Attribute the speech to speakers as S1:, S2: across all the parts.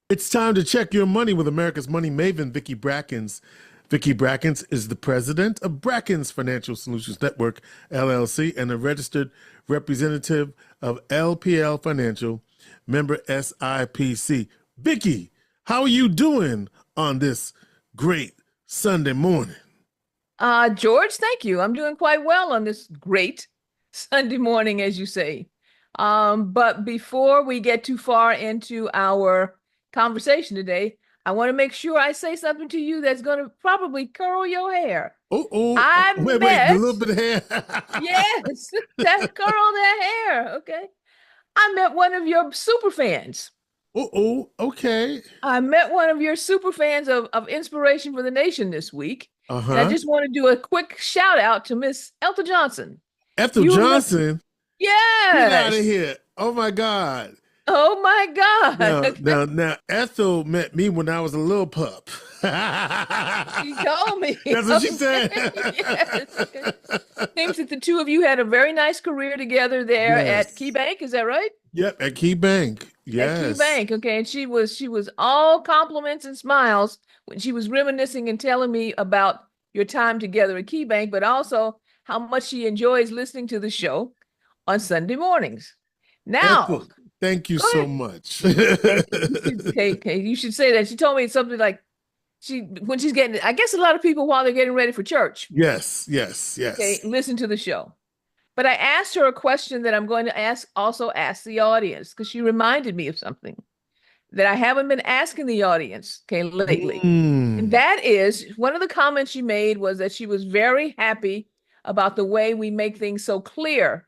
S1: It's time to check your money with America's money maven, Vicki Brackens. Vicki Brackens is the president of Brackens Financial Solutions Network, LLC, and a registered representative of LPL Financial, member SIPC. Vicki, how are you doing on this great Sunday morning?
S2: George, thank you. I'm doing quite well on this great Sunday morning, as you say. But before we get too far into our conversation today, I want to make sure I say something to you that's going to probably curl your hair. I
S1: Wait, a
S2: met,
S1: little bit of hair.
S2: yes, that curl that hair. Okay. I met one of your super fans.
S1: Okay.
S2: I met one of your super fans of Inspiration for the Nation this week. And I
S1: Uh-huh.
S2: just want to do a quick shout out to Miss Elta Johnson.
S1: Ethel
S2: You remember?
S1: Johnson, get out of
S2: Yes.
S1: here. Oh my God.
S2: Oh my God.
S1: Now,
S2: Okay.
S1: now, now, Ethel met me when I was a little pup.
S2: She told me.
S1: That's what she said.
S2: Okay. Yes. Okay. Seems that the two of you had a very nice career together there at
S1: Yes.
S2: Key Bank. Is that right?
S1: Yep, at Key Bank.
S2: At Key
S1: Yes.
S2: Bank. Okay. And she was all compliments and smiles when she was reminiscing and telling me about your time together at Key Bank, but also how much she enjoys listening to the show on Sunday mornings. Now,
S1: Ethel, thank you
S2: go
S1: so
S2: ahead.
S1: much.
S2: You should say that. She told me something like when she's getting, I guess a lot of people while they're getting ready for church,
S1: Yes, yes,
S2: okay,
S1: yes.
S2: listen to the show. But I asked her a question that I'm going to ask the audience, because she reminded me of something that I haven't been asking the audience, okay, lately. And
S1: Mm.
S2: that is one of the comments she made was that she was very happy about the way we make things so clear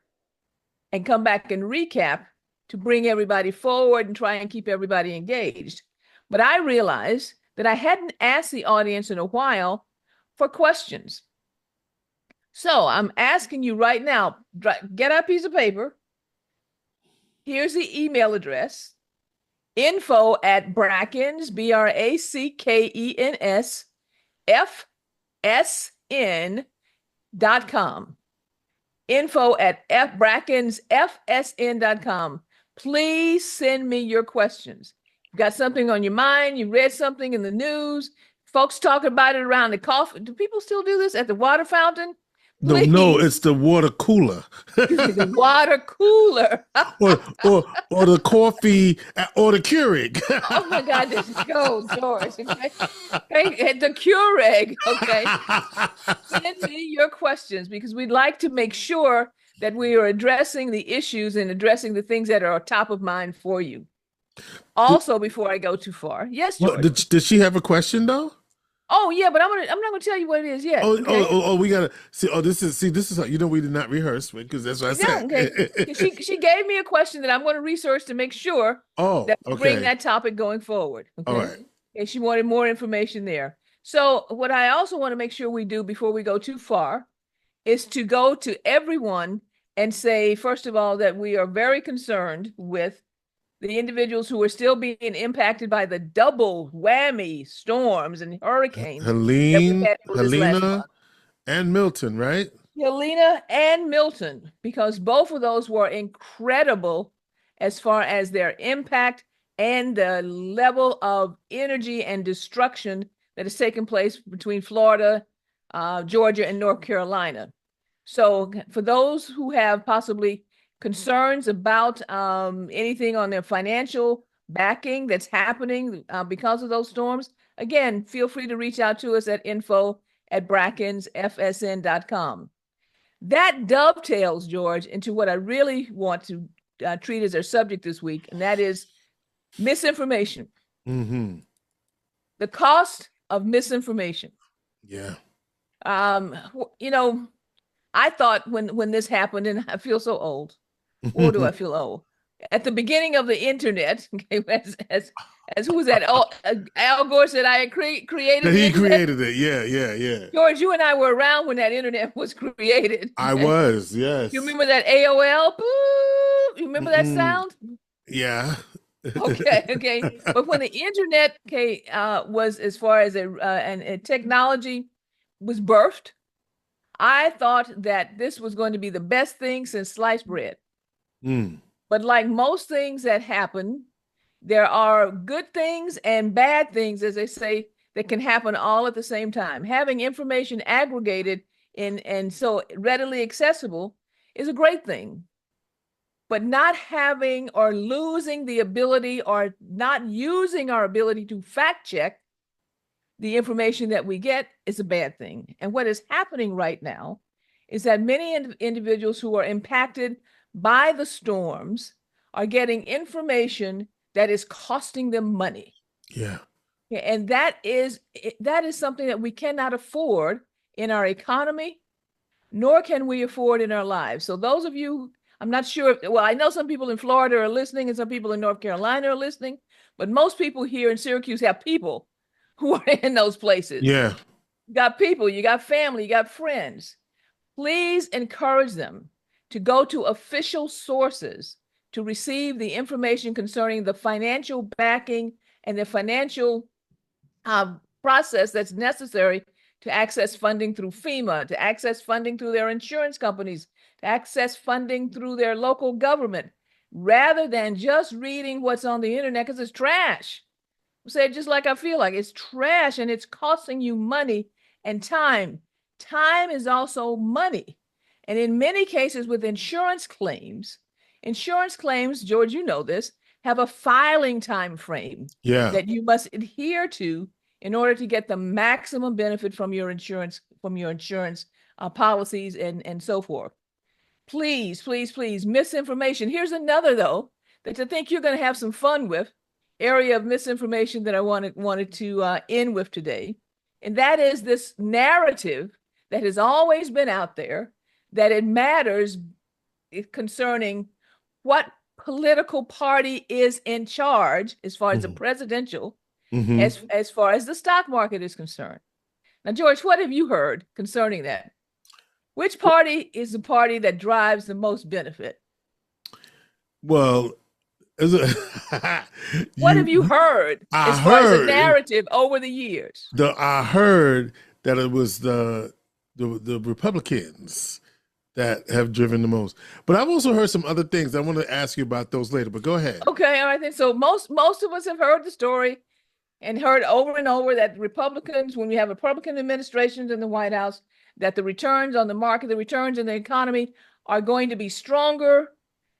S2: and come back and recap to bring everybody forward and try and keep everybody engaged. But I realized that I hadn't asked the audience in a while for questions. So I'm asking you right now, get a piece of paper. Here's the email address: info at Brackens, Brackens, FSN.com. Info at brackensfsn.com. Please send me your questions. You got something on your mind, you read something in the news, folks talking about it around the coffee. Do people still do this at the water fountain?
S1: No,
S2: Please,
S1: it's the water cooler.
S2: excuse me, the water cooler.
S1: or the coffee or the Keurig.
S2: Oh my God, this is go, George. Okay. Okay, the Keurig. Okay. Send me your questions, because we'd like to make sure that we are addressing the issues and addressing the things that are top of mind for you.
S1: did,
S2: Also, before I go too far, yes,
S1: what,
S2: George.
S1: did she have a question though?
S2: Oh yeah, but I'm not gonna tell you what it is yet. Okay.
S1: We gotta see. Oh, this is how you know we did not reherse because that's what I
S2: Yeah,
S1: said.
S2: okay. She gave me a question that I'm going to research to make sure
S1: Oh,
S2: that we bring
S1: okay.
S2: that topic going forward.
S1: All
S2: Okay.
S1: right.
S2: And she wanted more information there. So what I also want to make sure we do before we go too far is to go to everyone and say, first of all, that we are very concerned with the individuals who are still being impacted by the double whammy storms and hurricanes that we had for this last
S1: Helena,
S2: month.
S1: and Milton, right?
S2: Helena and Milton, because both of those were incredible as far as their impact and the level of energy and destruction that has taken place between Florida, Georgia, and North Carolina. So, for those who have possibly concerns about anything on their financial backing that's happening because of those storms, again, feel free to reach out to us at info at brackensfsn.com. That dovetails, George, into what I really want to treat as our subject this week, and that is misinformation,
S1: Mm-hmm.
S2: the cost of misinformation.
S1: Yeah.
S2: Um, you know, I thought when this happened, and I feel so old. Or do I feel old? At the beginning of the internet, okay, as who was that? Oh, Al Gore said I created
S1: That
S2: the
S1: he
S2: internet.
S1: created it. Yeah, yeah, yeah.
S2: George, you and I were around when that internet was created.
S1: I
S2: Okay?
S1: was,
S2: You
S1: yes.
S2: remember that AOL? Boop. You remember that
S1: Mm-mm.
S2: sound?
S1: Yeah.
S2: Okay, okay. But when the internet, okay, was as far as a technology was birthed, I thought that this was going to be the best thing since sliced bread.
S1: Mm.
S2: But like most things that happen, There are good things and bad things, as they say, that can happen all at the same time. Having information aggregated and so readily accessible is a great thing. But not having or losing the ability or not using our ability to fact check the information that we get is a bad thing. And what is happening right now is that many individuals who are impacted by the storms are getting information that is costing them money.
S1: Yeah.
S2: And that is something that we cannot afford in our economy, nor can we afford in our lives. So those of you, I'm not sure, well, I know some people in Florida are listening and some people in North Carolina are listening, but most people here in Syracuse have people who are in those places.
S1: Yeah.
S2: You got people, you got family, you got friends. Please encourage them to go to official sources to receive the information concerning the financial backing and the financial process that's necessary to access funding through FEMA, to access funding through their insurance companies, to access funding through their local government, rather than just reading what's on the internet, because it's trash. I say it just like I feel like it's trash, and it's costing you money and time. Time is also money. And in many cases with insurance claims, George, you know this, have a filing time frame
S1: Yeah.
S2: that you must adhere to in order to get the maximum benefit from your insurance policies and so forth. Please, please, please, misinformation. Here's another, though, that I think you're going to have some fun with, area of misinformation that I wanted to end with today. And that is this narrative that has always been out there, that it matters concerning what political party is in charge as far as the presidential, as far as the stock market is concerned. Now, George, what have you heard concerning that? Which party is the party that drives the most benefit?
S1: Well,
S2: What have you heard
S1: I
S2: as far as a
S1: heard
S2: narrative over the years?
S1: I heard that it was the Republicans that have driven the most. But I've also heard some other things. I want to ask you about those later, but go ahead.
S2: Okay, all right then. So most of us have heard the story and heard over and over that Republicans, when we have Republican administrations in the White House, that the returns on the market, the returns in the economy are going to be stronger,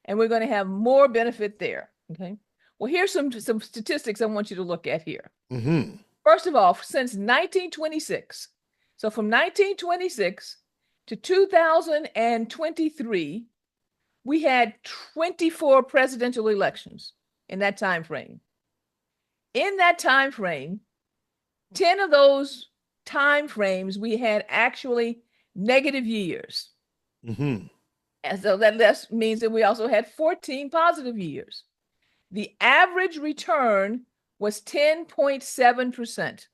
S2: and we're going to have more benefit there. Okay. Well, here's some statistics I want you to look at here. First of all, since 1926, so from 1926 to 2023, we had 24 presidential elections in that time frame. In that time frame, 10 of those time frames we had actually negative years. And so that means that we also had 14 positive years. The average return was 10.7%.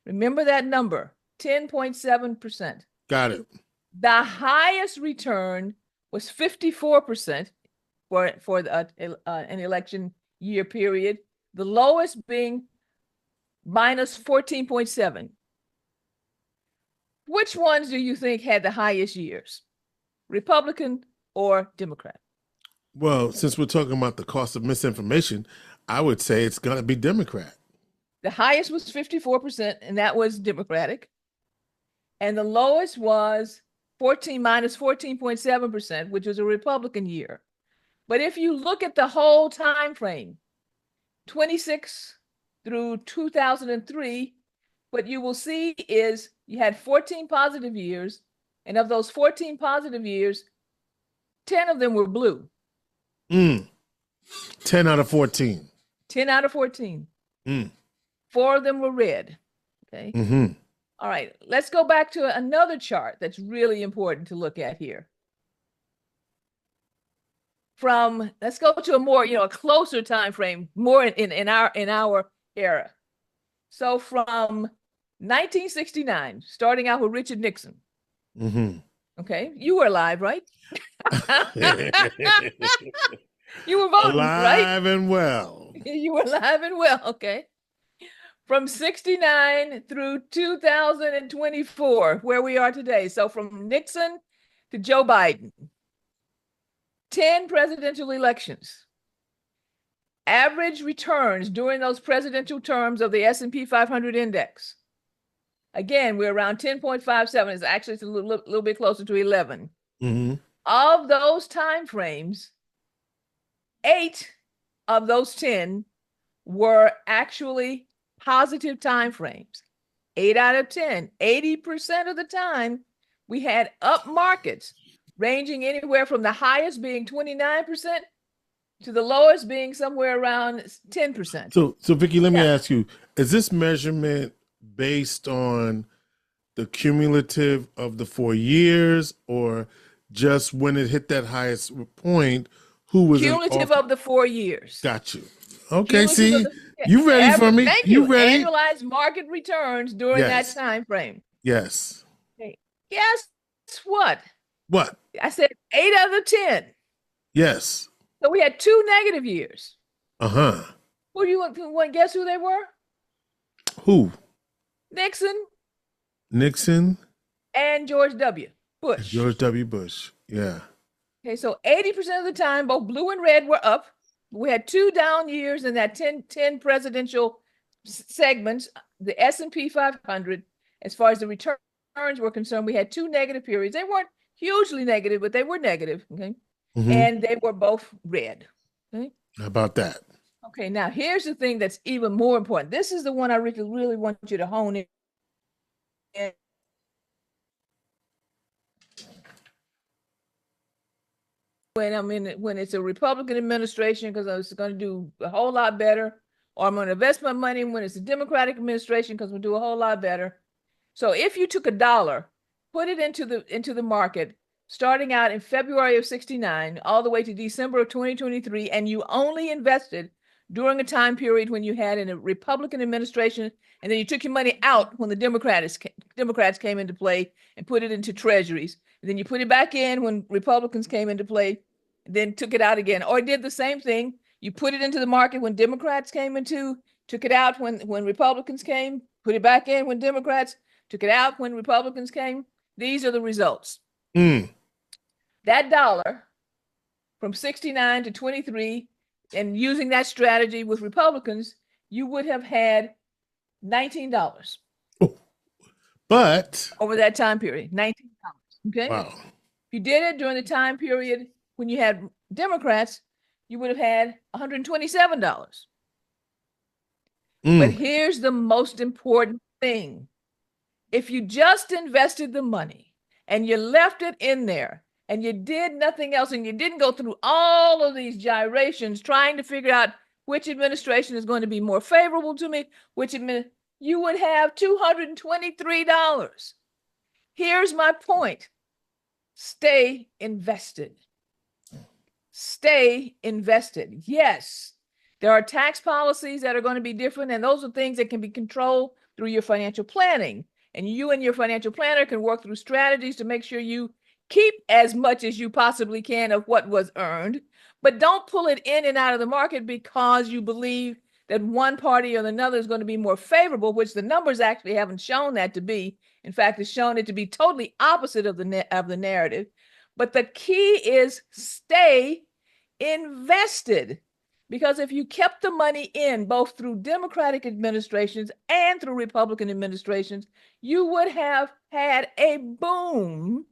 S2: Remember that number, 10.7%.
S1: Got it.
S2: The highest return was 54% for an election year period, the lowest being minus 14.7. Which ones do you think had the highest years, Republican or Democrat?
S1: Well, since we're talking about the cost of misinformation, I would say it's going to be Democrat.
S2: The highest was 54%, and that was Democratic. And the lowest was minus 14.7%, which was a Republican year. But if you look at the whole time frame, 26 through 2003, what you will see is you had 14 positive years, and of those 14 positive years, 10 of them were blue.
S1: 10 out of 14.
S2: 10 out of 14. 4 of them were red. Okay. All right, let's go back to another chart that's really important to look at here. Let's go to a more, a closer time frame, more in our era. So from 1969, starting out with Richard Nixon. Okay, you were alive, right? You were voting, right?
S1: Alive and well.
S2: You were alive and well, okay. From 69 through 2024, where we are today. So from Nixon to Joe Biden, 10 presidential elections. average returns during those presidential terms of the S&P 500 index. Again, we're around 10.57. It's actually a little bit closer to 11.
S1: Mm-hmm.
S2: Of those time frames, 8 of those 10 were actually positive time frames. 8 out of 10, 80% of the time, we had up markets ranging anywhere from the highest being 29% to the lowest being somewhere around 10%.
S1: So Vicki, let me
S2: Yeah.
S1: ask you: is this measurement based on the cumulative of the 4 years, or just when it hit that highest point? Who was in
S2: Cumulative
S1: office?
S2: of the 4 years.
S1: Got you. Okay,
S2: Cumulative of
S1: see,
S2: the
S1: you ready for me?
S2: Thank
S1: You
S2: you.
S1: ready?
S2: Annualized market returns during that
S1: Yes.
S2: time frame.
S1: Yes.
S2: Okay. Guess what?
S1: What?
S2: I said 8 out of 10.
S1: Yes.
S2: So we had 2 negative years.
S1: Uh-huh.
S2: Who do you want to guess who they were?
S1: Who?
S2: Nixon
S1: Nixon
S2: and George W.
S1: and
S2: Bush.
S1: George W. Bush. Yeah.
S2: Okay, so 80% of the time, both blue and red were up. We had 2 down years in that 10 presidential segments. The S&P 500, as far as the returns were concerned, we had 2 negative periods. They weren't hugely negative, but they were negative. Okay.
S1: Mm-hmm.
S2: And they were both red. Okay.
S1: How about that?
S2: Okay, now here's the thing that's even more important. This is the one I really want you to hone in. When it's a Republican administration, because I was going to do a whole lot better, or I'm going to invest my money when it's a Democratic administration because we'll do a whole lot better. So if you took $1, put it into the market, starting out in February of 69, all the way to December of 2023, and you only invested during a time period when you had a Republican administration, and then you took your money out when the Democrats came into play and put it into treasuries. And then you put it back in when Republicans came into play, then took it out again. Or did the same thing. You put it into the market when Democrats came into, took it out when Republicans came, put it back in when Democrats, took it out when Republicans came. These are the results. That dollar from 69 to 23, and using that strategy with Republicans, you would have had $19.
S1: But
S2: over that time period, $19. Okay.
S1: wow.
S2: If you did it during the time period when you had Democrats, you would have had $127. But here's the most important thing. If you just invested the money and you left it in there and you did nothing else and you didn't go through all of these gyrations trying to figure out which administration is going to be more favorable to me, you would have $223. Here's my point. Stay invested. Stay invested. Yes, there are tax policies that are going to be different, and those are things that can be controlled through your financial planning. And you and your financial planner can work through strategies to make sure you keep as much as you possibly can of what was earned, but don't pull it in and out of the market because you believe that one party or another is going to be more favorable, which the numbers actually haven't shown that to be. In fact, it's shown it to be totally opposite of the narrative. But the key is stay invested. Because if you kept the money in both through Democratic administrations and through Republican administrations, you would have had a boom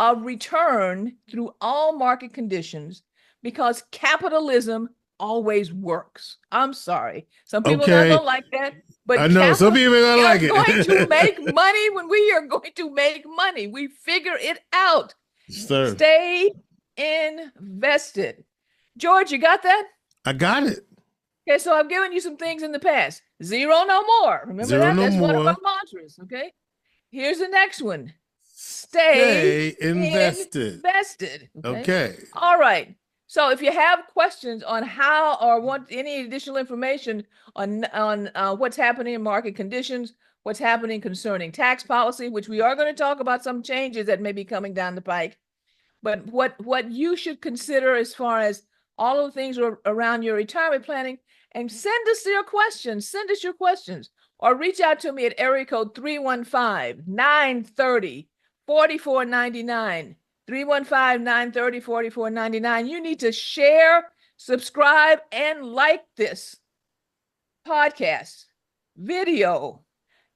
S2: of return through all market conditions because capitalism always works. I'm sorry. Some people
S1: Okay.
S2: don't like that, but
S1: I know some people don't like it.
S2: We are going to make money when we are going to make money. We figure it out.
S1: Sir.
S2: Stay invested. George, you got that?
S1: I got it.
S2: Okay, so I've given you some things in the past. Zero, no more. Remember
S1: Zero,
S2: that?
S1: no
S2: That's one of
S1: more.
S2: our mantras. Okay. Here's the next one. Stay
S1: invested. Okay.
S2: All right. So if you have questions on how or want any additional information on what's happening in market conditions, what's happening concerning tax policy, which we are going to talk about some changes that may be coming down the pike, but what you should consider as far as all of the things around your retirement planning, and send us your questions. Send us your questions or reach out to me at area code 315-930-4499. 315-930-4499. You need to share subscribe and like this podcast, video,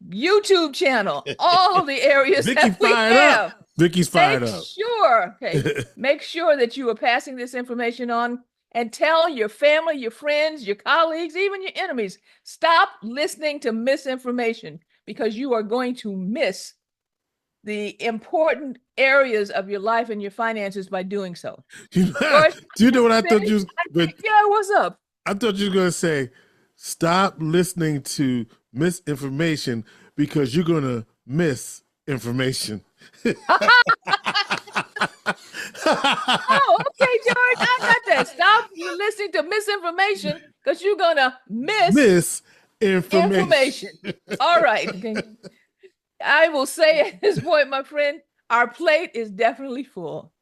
S2: YouTube channel, all the areas
S1: Vicki
S2: that we
S1: fired
S2: have.
S1: up. Vicki's fired
S2: Make
S1: up.
S2: sure, make sure that you are passing this information on and tell your family, your friends, your colleagues, even your enemies, stop listening to misinformation, because you are going to miss the important areas of your life and your finances by doing so.
S1: Do you know what I thought you was?
S2: Yeah, what's up?
S1: I thought you were going to say, stop listening to misinformation because you're going to miss information.
S2: Oh, okay, George, I got that. Stop listening to misinformation because you're going to miss information. All right. Okay. I will say at this point, my friend, our plate is definitely full.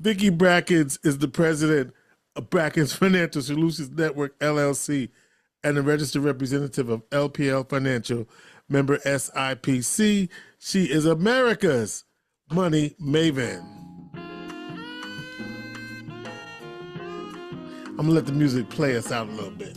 S1: Vicki Brackens is the president of Brackens Financial Solutions Network, LLC, and a registered representative of LPL Financial, member SIPC. She is America's money maven. I'm going to let the music play us out a little bit.